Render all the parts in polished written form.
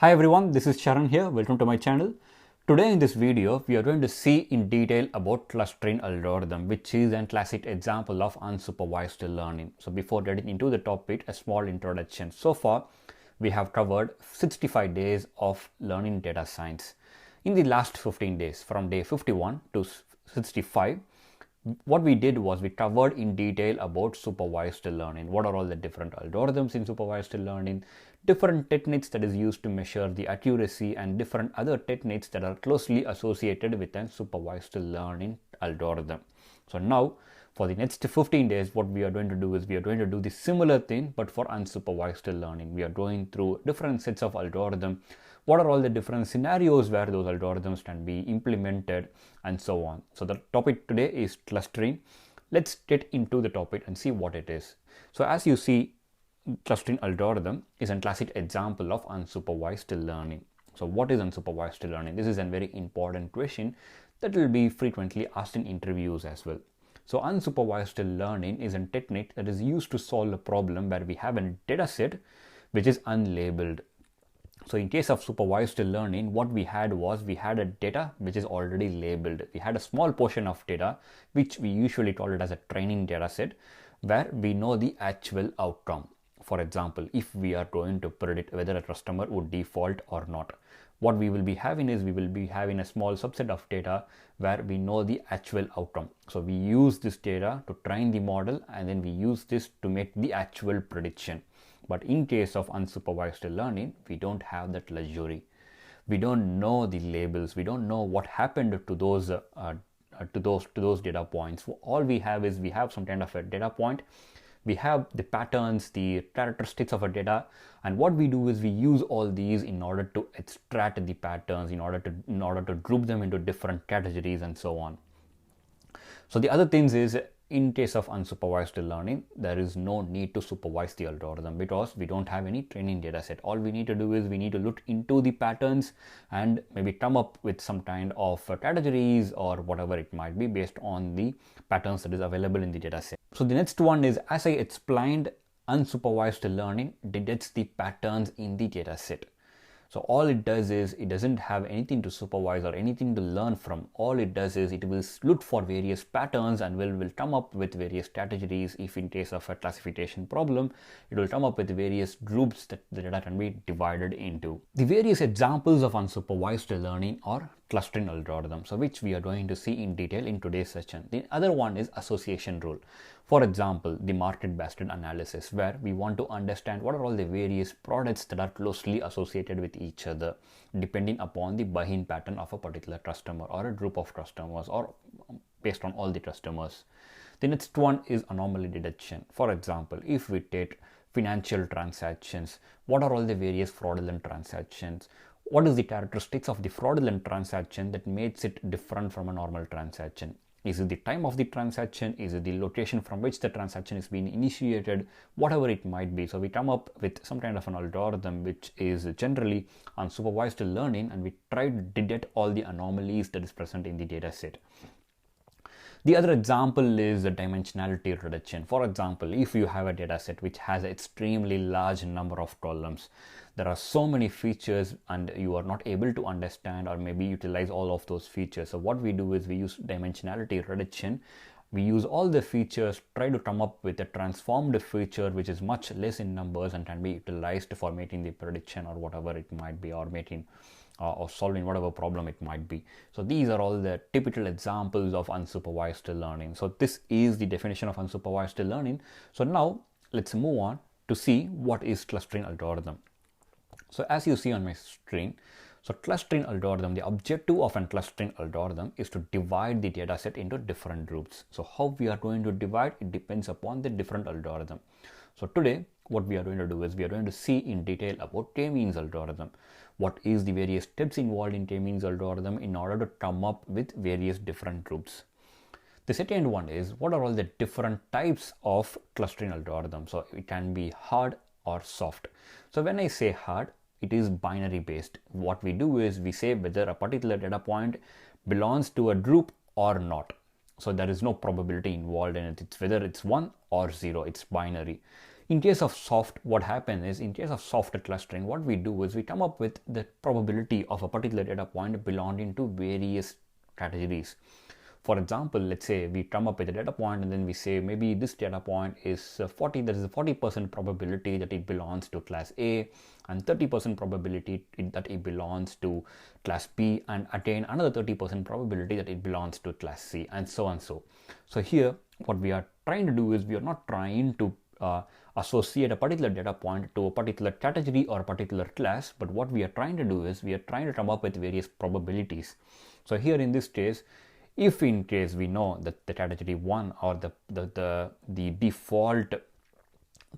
Hi everyone, this is Sharan here. Welcome to my channel. Today in this video, we are going to see in detail about clustering algorithm, which is a classic example of unsupervised learning. So before getting into the topic, a small introduction. So far, we have covered 65 days of learning data science. In the last 15 days, from day 51 to 65, what we did was we covered in detail about supervised learning. What are all the different algorithms in supervised learning, different techniques that is used to measure the accuracy, and different other techniques that are closely associated with a supervised learning algorithm. So now for the next 15 days, what we are going to do is we are going to do the similar thing but for unsupervised learning. We are going through different sets of algorithm. What are all the different scenarios where those algorithms can be implemented and so on. So the topic today is clustering. Let's get into the topic and see what it is. So as you see, clustering algorithm is a classic example of unsupervised learning. So what is unsupervised learning? This is a very important question that will be frequently asked in interviews as well. So unsupervised learning is a technique that is used to solve a problem where we have a data set which is unlabeled. So in case of supervised learning, what we had was we had a data which is already labeled. We had a small portion of data which we usually call it as a training data set where we know the actual outcome. For example, if we are going to predict whether a customer would default or not, what we will be having is we will be having a small subset of data where we know the actual outcome. So we use this data to train the model and then we use this to make the actual prediction. But in case of unsupervised learning, we don't have that luxury. We don't know the labels. We don't know what happened to those data points. All we have is we have some kind of a data point. We have the patterns, the characteristics of a data, and what we do is we use all these in order to extract the patterns, in order to group them into different categories and so on. So the other things is, in case of unsupervised learning, there is no need to supervise the algorithm because we don't have any training data set. All we need to do is we need to look into the patterns and maybe come up with some kind of categories or whatever it might be based on the patterns that is available in the data set. So the next one is, as I explained, unsupervised learning detects the patterns in the data set. So all it does is it doesn't have anything to supervise or anything to learn from. All it does is it will look for various patterns and will come up with various categories. If in case of a classification problem, it will come up with various groups that the data can be divided into. The various examples of unsupervised learning are clustering algorithms, so which we are going to see in detail in today's session. The other one is association rule. For example, the market-based analysis, where we want to understand what are all the various products that are closely associated with each other, depending upon the buying pattern of a particular customer or a group of customers or based on all the customers. The next one is anomaly detection. For example, if we take financial transactions, what are all the various fraudulent transactions? What is the characteristics of the fraudulent transaction that makes it different from a normal transaction? Is it the time of the transaction? Is it the location from which the transaction is being initiated? Whatever it might be. So we come up with some kind of an algorithm which is generally unsupervised learning, and we try to detect all the anomalies that is present in the data set. The other example is the dimensionality reduction. For example, if you have a data set which has an extremely large number of columns, there are so many features and you are not able to understand or maybe utilize all of those features. So what we do is we use dimensionality reduction. We use all the features, try to come up with a transformed feature which is much less in numbers and can be utilized for making the prediction or whatever it might be, or making or solving whatever problem it might be. So these are all the typical examples of unsupervised learning. So this is the definition of unsupervised learning. So now let's move on to see what is clustering algorithm. So as you see on my screen, so clustering algorithm, the objective of a clustering algorithm is to divide the data set into different groups. So how we are going to divide, it depends upon the different algorithm. So today, what we are going to do is we are going to see in detail about Daemon's algorithm. What is the various steps involved in Daemon's algorithm in order to come up with various different groups. The second one is what are all the different types of clustering algorithm. So it can be hard or soft. So when I say hard, it is binary based. What we do is we say whether a particular data point belongs to a group or not. So there is no probability involved in it. It's whether it's 1 or 0. It's binary. In case of soft, what happens is, in case of soft clustering, what we do is we come up with the probability of a particular data point belonging to various categories. For example, let's say we come up with a data point and then we say maybe this data point is 40, there is a 40% probability that it belongs to class A, and 30% probability that it belongs to class B, and attain another 30% probability that it belongs to class C, and so on. So here what we are trying to do is we are not trying to associate a particular data point to a particular category or a particular class, but what we are trying to do is we are trying to come up with various probabilities. So here in this case, if in case we know that the category 1 or the default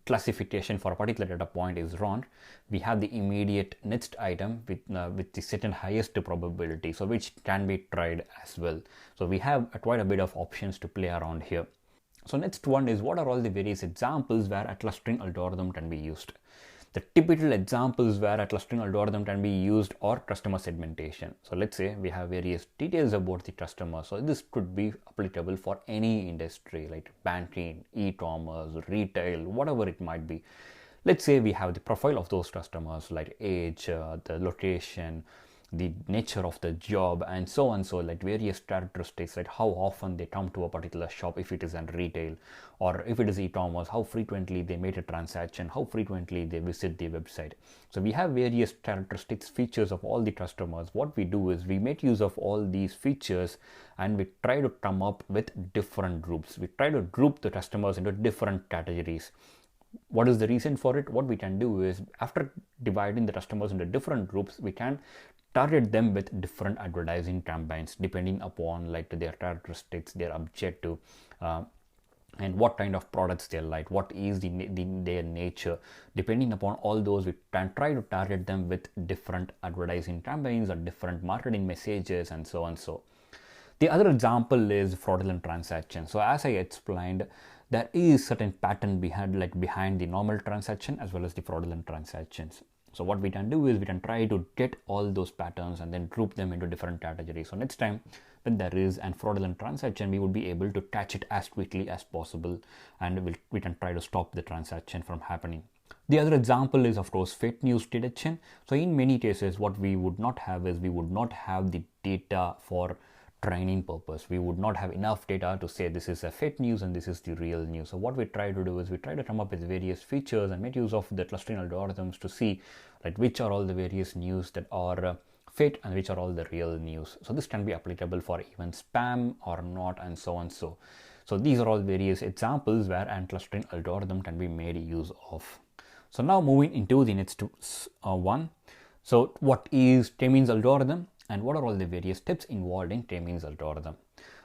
classification for a particular data point is wrong, we have the immediate next item with the second highest probability, so which can be tried as well. So we have quite a bit of options to play around here. So next one is, what are all the various examples where a clustering algorithm can be used? The typical examples where a clustering algorithm can be used are customer segmentation. So let's say we have various details about the customer. So this could be applicable for any industry like banking, e-commerce, retail, whatever it might be. Let's say we have the profile of those customers like age, the location, the nature of the job, and so on. So like various characteristics, like how often they come to a particular shop if it is in retail, or if it is e-commerce, how frequently they make a transaction, how frequently they visit the website. So we have various characteristics, features of all the customers. What we do is we make use of all these features and we try to come up with different groups. We try to group the customers into different categories. What is the reason for it? What we can do is, after dividing the customers into different groups, we can target them with different advertising campaigns depending upon like their characteristics, their objective, and what kind of products they like, what is their nature. Depending upon all those, we can try to target them with different advertising campaigns or different marketing messages, and so on. So the other example is fraudulent transactions. So as I explained, there is certain pattern behind the normal transaction as well as the fraudulent transactions. So what we can do is we can try to get all those patterns and then group them into different categories. So next time when there is a fraudulent transaction, we would be able to catch it as quickly as possible, and we can try to stop the transaction from happening. The other example is, of course, fake news detection. So in many cases, what we would not have is we would not have the data for training purpose. We would not have enough data to say this is a fake news and this is the real news. So what we try to do is we try to come up with various features and make use of the clustering algorithms to see like which are all the various news that are fake and which are all the real news. So this can be applicable for even spam or not, and so on. So these are all various examples where a clustering algorithm can be made use of. So now moving into the next one. So what is K-means algorithm? And what are all the various steps involved in K-means algorithm?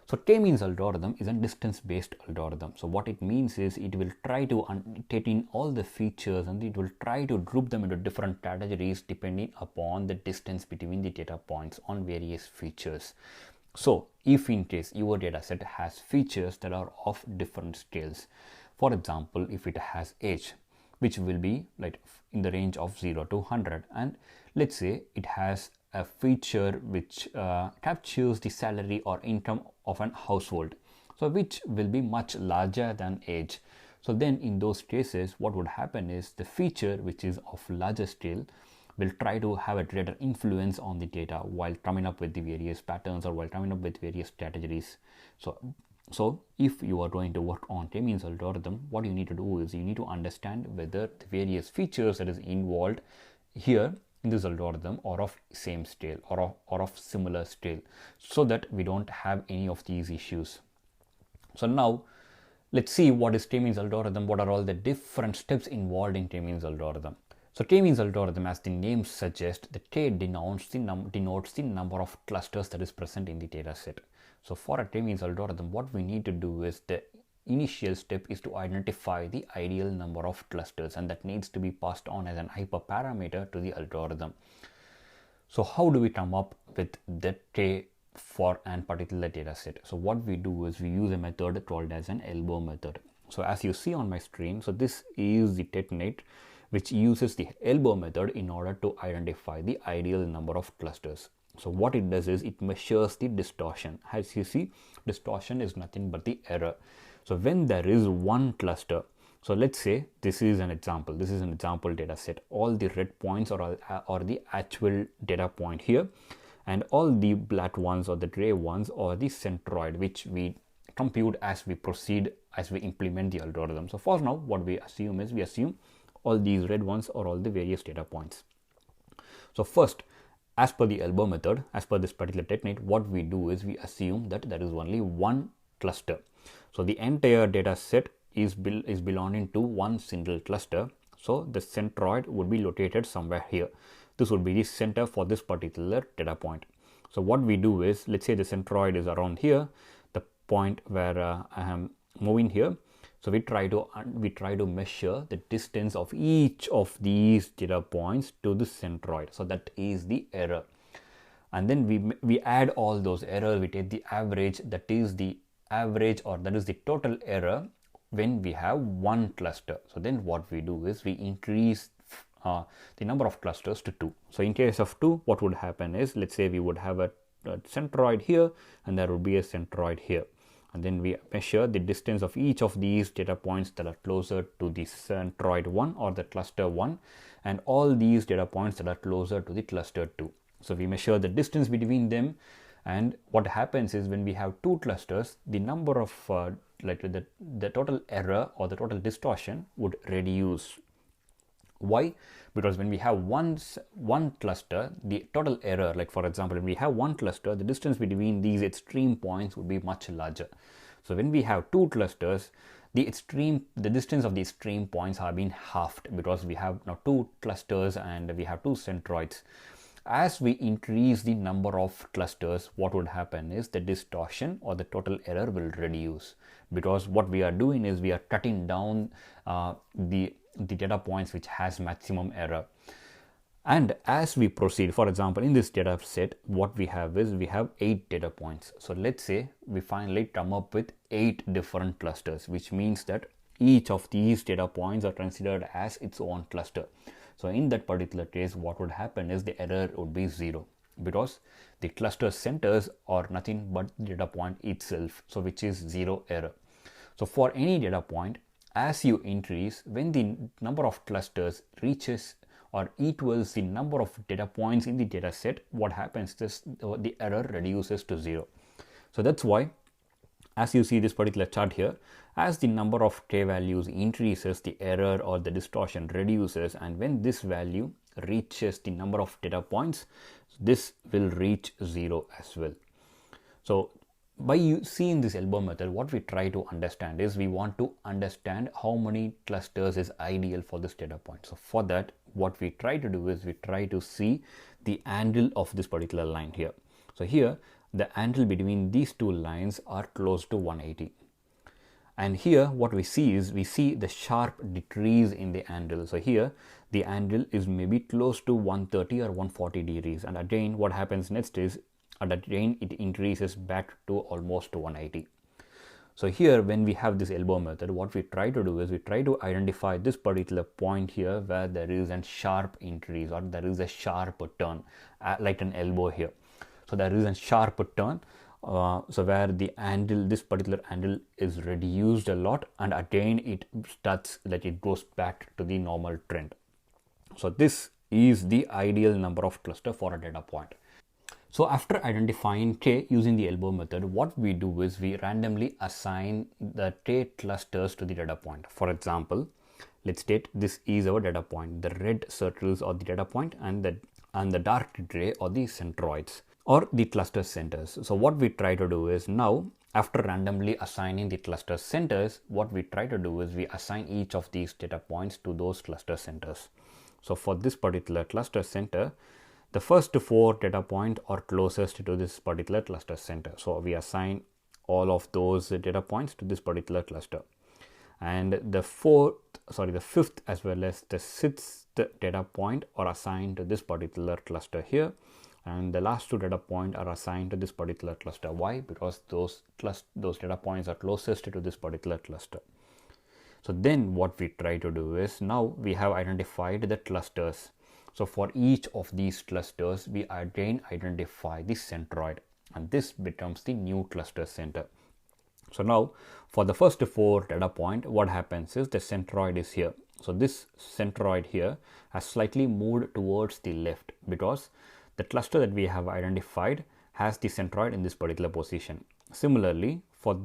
So K-means algorithm is a distance-based algorithm. So what it means is it will try to take in all the features and it will try to group them into different categories depending upon the distance between the data points on various features. So if in case your data set has features that are of different scales, for example, if it has age, which will be like in the range of 0 to 100, and let's say it has a feature which captures the salary or income of an household, so which will be much larger than age. So then in those cases, what would happen is the feature which is of larger scale will try to have a greater influence on the data while coming up with the various patterns or while coming up with various categories. So if you are going to work on K-means algorithm, what you need to do is you need to understand whether the various features that is involved here in this algorithm are of same scale or of similar scale, so that we don't have any of these issues. So now let's see what is K-means algorithm. What are all the different steps involved in K-means algorithm? So K-means algorithm, as the name suggests, the K denotes the number of clusters that is present in the data set. So for a K-means algorithm, what we need to do is the initial step is to identify the ideal number of clusters, and that needs to be passed on as an hyperparameter to the algorithm. So how do we come up with the K for a particular data set? So what we do is we use a method called as an elbow method. So as you see on my screen, so this is the technique which uses the elbow method in order to identify the ideal number of clusters. So what it does is it measures the distortion. As you see, distortion is nothing but the error. So when there is one cluster So let's say this is an example. This is an example data set. All the red points are the actual data point here, and all the black ones or the gray ones are the centroid, which we compute as we proceed, as we implement the algorithm. So for now, what we assume is we assume all these red ones are all the various data points. So first, as per the elbow method, as per this particular technique, what we do is we assume that there is only one cluster. So the entire data set is belonging to one single cluster. So the centroid would be located somewhere here. This would be the center for this particular data point. So what we do is, let's say the centroid is around here, the point where I am moving here. So we try to measure the distance of each of these data points to the centroid. So that is the error, and then we add all those errors. We take the average. That is the average, or that is the total error when we have one cluster. So then what we do is we increase the number of clusters to 2. So in case of 2, what would happen is, let's say we would have a centroid here, and there would be a centroid here. And then we measure the distance of each of these data points that are closer to the centroid 1 or the cluster 1, and all these data points that are closer to the cluster 2. So we measure the distance between them, and what happens is when we have 2 clusters, the number of the total error or the total distortion would reduce. Why? Because when we have one cluster, the total error, like for example, when we have one cluster, the distance between these extreme points would be much larger. So when we have 2 clusters, the distance of the extreme points have been halved, because we have now 2 clusters and we have 2 centroids. As we increase the number of clusters, what would happen is the distortion or the total error will reduce, because what we are doing is we are cutting down the data points which has maximum error. And as we proceed, for example, in this data set, what we have is we have 8 data points. So let's say we finally come up with 8 different clusters, which means that each of these data points are considered as its own cluster. So in that particular case, what would happen is the error would be 0, because the cluster centers are nothing but the data point itself, so which is 0 error. So for any data point, as you increase, when the number of clusters reaches or equals the number of data points in the data set, what happens is the error reduces to 0. So that's why, as you see this particular chart here, as the number of k values increases, the error or the distortion reduces, and when this value reaches the number of data points, this will reach 0 as well. So by seeing this elbow method, what we try to understand is we want to understand how many clusters is ideal for this data point. So for that, what we try to do is we try to see the angle of this particular line here. So here, the angle between these 2 lines are close to 180. And here what we see is we see the sharp decrease in the angle. So here the angle is maybe close to 130 or 140 degrees. And again, what happens next is again it increases back to almost 180. So here, when we have this elbow method, what we try to do is we try to identify this particular point here where there is a sharp increase or there is a sharp turn, like an elbow here. So there is a sharp turn, so where the angle, this particular angle is reduced a lot, and again it starts, like it goes back to the normal trend. So this is the ideal number of cluster for a data point. So after identifying k using the elbow method, what we do is we randomly assign the k clusters to the data point. For example, let's state this is our data point. The red circles are the data point, and the dark gray are the centroids or the cluster centers. So what we try to do is, now after randomly assigning the cluster centers, what we try to do is we assign each of these data points to those cluster centers. So for this particular cluster center, the first 4 data points are closest to this particular cluster center. So we assign all of those data points to this particular cluster. And the 5th as well as the 6th data point are assigned to this particular cluster here. And the last 2 data points are assigned to this particular cluster. Why? Because those data points are closest to this particular cluster. So then what we try to do is, now we have identified the clusters. So for each of these clusters, we again identify the centroid, and this becomes the new cluster center. So now for the first 4 data point, what happens is the centroid is here. So this centroid here has slightly moved towards the left because the cluster that we have identified has the centroid in this particular position. Similarly, for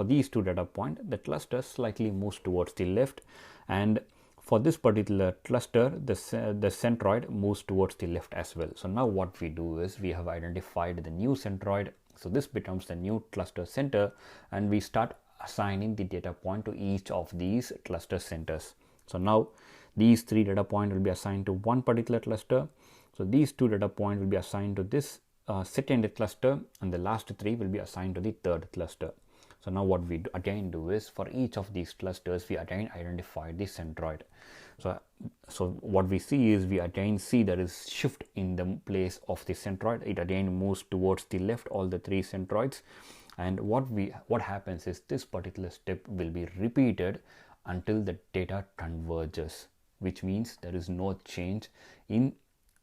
these 2 data point, the cluster slightly moves towards the left, and for this particular cluster, the centroid moves towards the left as well. So now what we do is we have identified the new centroid. So this becomes the new cluster center, and we start assigning the data point to each of these cluster centers. So now these 3 data points will be assigned to one particular cluster. So these 2 data points will be assigned to this second cluster, and the last 3 will be assigned to the third cluster. So now what we again do is for each of these clusters, we again identify the centroid. So what we see is we again see there is shift in the place of the centroid. It again moves towards the left, all the 3 centroids. And what happens is this particular step will be repeated until the data converges, which means there is no change in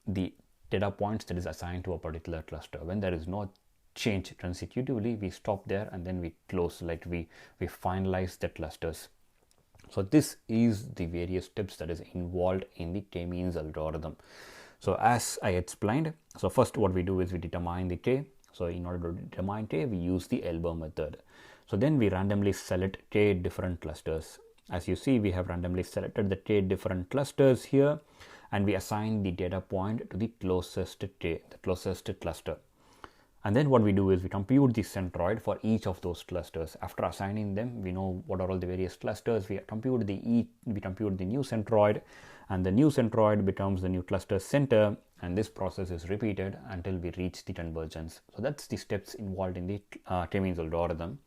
the data points that is assigned to a particular cluster. When there is no change transitively, we stop there and then we close, like we finalize the clusters. So this is the various steps that is involved in the k-means algorithm. So as I explained, so first what we do is we determine the k. So in order to determine k, we use the elbow method. So then we randomly select k different clusters. As you see, we have randomly selected the k different clusters here, and we assign the data point to the closest k, the closest cluster. And then what we do is we compute the centroid for each of those clusters. After assigning them, we know what are all the various clusters. We compute the new centroid, and the new centroid becomes the new cluster center, and this process is repeated until we reach the convergence. So that's the steps involved in the k-means algorithm.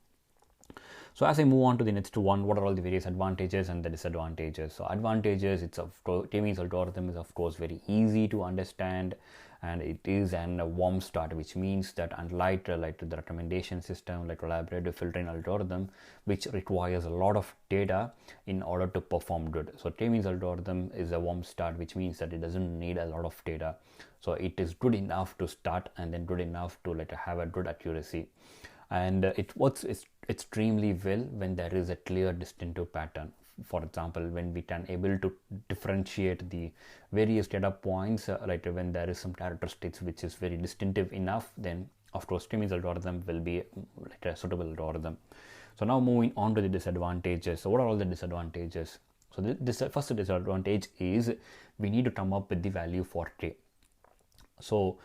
So as I move on to the next one, what are all the various advantages and the disadvantages? So advantages, it's of course, k-means algorithm is of course very easy to understand, and it is a warm start, which means that unlike the recommendation system, like collaborative filtering algorithm, which requires a lot of data in order to perform good. So k-means algorithm is a warm start, which means that it doesn't need a lot of data. So it is good enough to start and then good enough to have a good accuracy. And it works extremely well when there is a clear distinctive pattern. For example, when we can able to differentiate the various data points, when there is some characteristics which is very distinctive enough, then of course k-means algorithm will be a suitable algorithm. So now moving on to the disadvantages. So what are all the disadvantages? So this first disadvantage is we need to come up with the value for k. So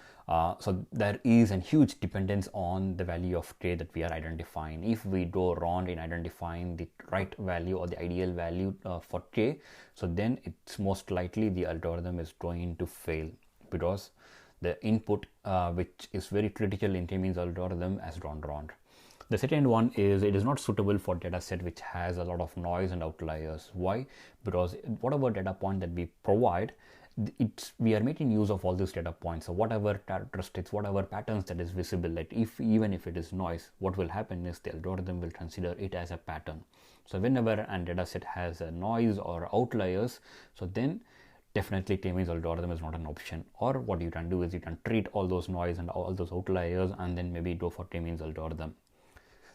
there is a huge dependence on the value of k that we are identifying. If we go wrong in identifying the right value or the ideal value for k, so then it's most likely the algorithm is going to fail, because the input which is very critical in k-means algorithm has gone wrong. The second one is it is not suitable for data set which has a lot of noise and outliers. Why? Because whatever data point that we provide, we are making use of all these data points. So whatever characteristics, whatever patterns that is visible, even if it is noise, what will happen is the algorithm will consider it as a pattern. So whenever a data set has a noise or outliers, so then definitely k-means algorithm is not an option. Or what you can do is you can treat all those noise and all those outliers and then maybe go for k-means algorithm.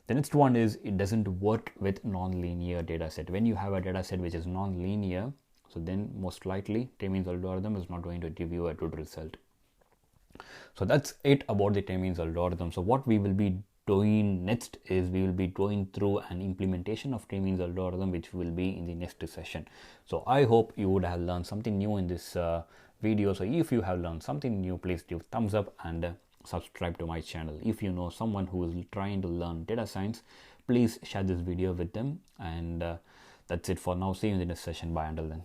The next one is it doesn't work with non-linear data set. When you have a data set which is non-linear, so then most likely k-means algorithm is not going to give you a good result. So that's it about the k-means algorithm. So what we will be doing next is we will be going through an implementation of k-means algorithm, which will be in the next session. So I hope you would have learned something new in this video. So if you have learned something new, please give thumbs up and subscribe to my channel. If you know someone who is trying to learn data science, please share this video with them. And that's it for now. See you in the next session. Bye until then.